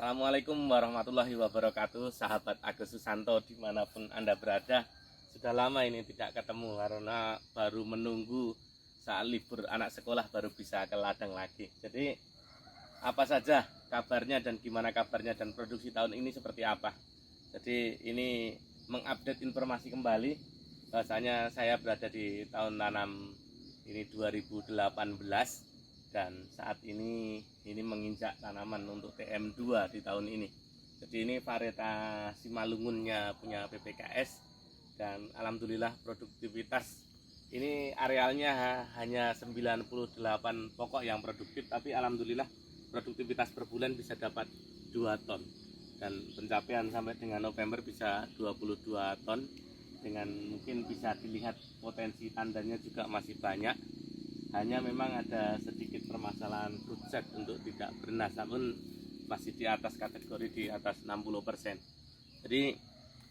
Assalamualaikum warahmatullahi wabarakatuh, sahabat Agus Susanto dimanapun Anda berada. Sudah lama ini tidak ketemu karena baru menunggu saat libur anak sekolah baru bisa ke ladang lagi. Jadi apa saja kabarnya dan gimana kabarnya dan produksi tahun ini seperti apa. Jadi ini mengupdate informasi kembali bahwasanya saya berada di tahun tanam ini 2018 dan saat ini menginjak tanaman untuk TM2 di tahun ini. Jadi ini varietas Simalungunnya punya PPKS dan alhamdulillah produktivitas ini arealnya hanya 98 pokok yang produktif, tapi alhamdulillah produktivitas per bulan bisa dapat 2 ton dan pencapaian sampai dengan November bisa 22 ton. Dengan mungkin bisa dilihat potensi tandanya juga masih banyak, hanya memang ada sedikit permasalahan fruit set untuk tidak bernas, namun masih di atas kategori di atas 60%. Jadi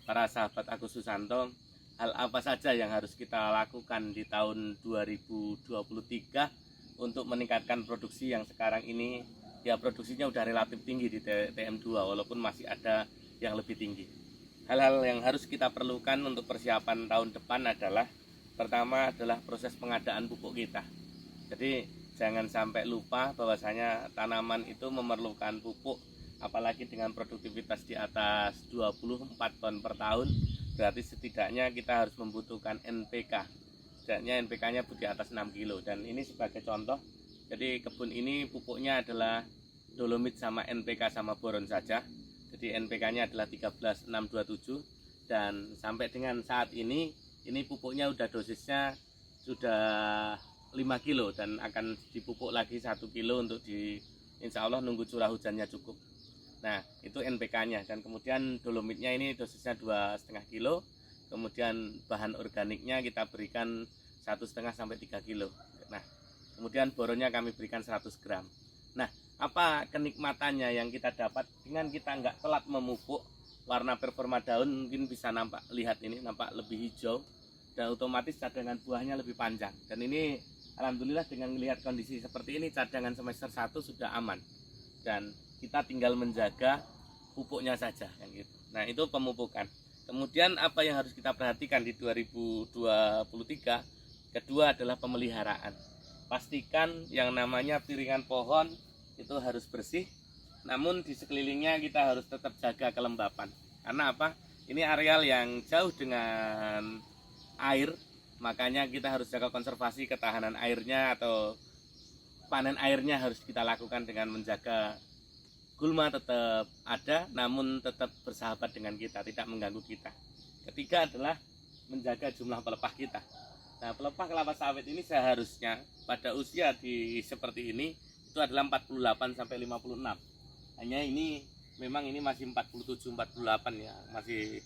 para sahabat Agus Susanto, hal apa saja yang harus kita lakukan di tahun 2023 untuk meningkatkan produksi yang sekarang ini ya produksinya udah relatif tinggi di TM2 walaupun masih ada yang lebih tinggi. Hal-hal yang harus kita perlukan untuk persiapan tahun depan adalah pertama adalah proses pengadaan pupuk kita. Jadi jangan sampai lupa bahwasanya tanaman itu memerlukan pupuk, apalagi dengan produktivitas di atas 24 ton per tahun, berarti setidaknya kita harus membutuhkan NPK. Setidaknya NPK-nya di atas 6 kilo. Dan ini sebagai contoh, jadi kebun ini pupuknya adalah dolomit sama NPK sama boron saja. Jadi NPK-nya adalah 13627 dan sampai dengan saat ini pupuknya udah dosisnya sudah 5 kilo dan akan dipupuk lagi 1 kilo untuk insya Allah nunggu curah hujannya cukup. Nah itu NPK-nya, dan kemudian dolomitnya ini dosisnya 2,5 kilo, kemudian bahan organiknya kita berikan 1,5 sampai 3 kilo. Nah kemudian boronnya kami berikan 100 gram. Nah apa kenikmatannya yang kita dapat dengan kita nggak telat memupuk, warna performa daun mungkin bisa nampak lebih hijau dan otomatis cadangan buahnya lebih panjang. Dan ini alhamdulillah dengan melihat kondisi seperti ini cadangan semester 1 sudah aman dan kita tinggal menjaga pupuknya saja kan gitu. Nah itu pemupukan. Kemudian apa yang harus kita perhatikan di 2023? Kedua adalah pemeliharaan. Pastikan yang namanya piringan pohon itu harus bersih, namun di sekelilingnya kita harus tetap jaga kelembapan. Karena apa? Ini areal yang jauh dengan air, makanya kita harus jaga konservasi ketahanan airnya atau panen airnya harus kita lakukan dengan menjaga gulma tetap ada, namun tetap bersahabat dengan kita, tidak mengganggu kita. Ketiga adalah menjaga jumlah pelepah kita. Nah, pelepah kelapa sawit ini seharusnya pada usia seperti ini itu adalah 48 sampai 56. Hanya ini memang ini masih 47 48 ya, masih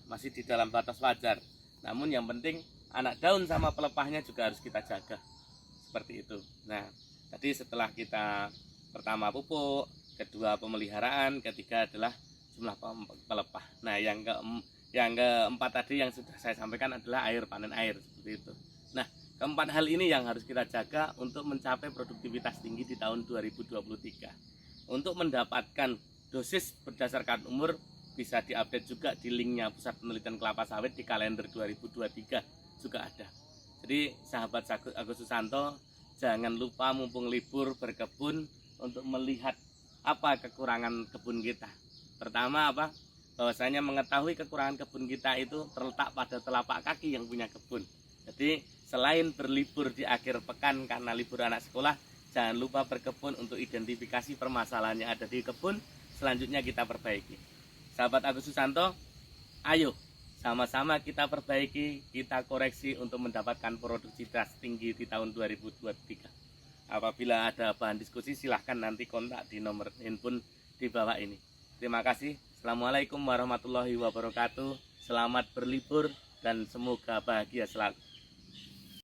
masih di dalam batas wajar. Namun yang penting anak daun sama pelepahnya juga harus kita jaga. Seperti itu. Nah, tadi setelah kita pertama pupuk, kedua pemeliharaan, ketiga adalah jumlah pelepah. Nah, yang keempat tadi yang sudah saya sampaikan adalah panen air seperti itu. Nah, keempat hal ini yang harus kita jaga untuk mencapai produktivitas tinggi di tahun 2023. Untuk mendapatkan dosis berdasarkan umur bisa diupdate juga di linknya Pusat Penelitian Kelapa Sawit di kalender 2023 juga ada. Jadi sahabat Agus Susanto, jangan lupa mumpung libur berkebun untuk melihat apa kekurangan kebun kita. Pertama apa? Bahwasanya mengetahui kekurangan kebun kita itu terletak pada telapak kaki yang punya kebun. Jadi selain berlibur di akhir pekan karena libur anak sekolah, jangan lupa berkebun untuk identifikasi permasalahan yang ada di kebun, selanjutnya kita perbaiki. Sahabat Agus Susanto, ayo sama-sama kita perbaiki, kita koreksi untuk mendapatkan produktivitas tinggi di tahun 2023. Apabila ada bahan diskusi silahkan nanti kontak di nomor handphone di bawah ini. Terima kasih. Assalamualaikum warahmatullahi wabarakatuh. Selamat berlibur dan semoga bahagia selalu.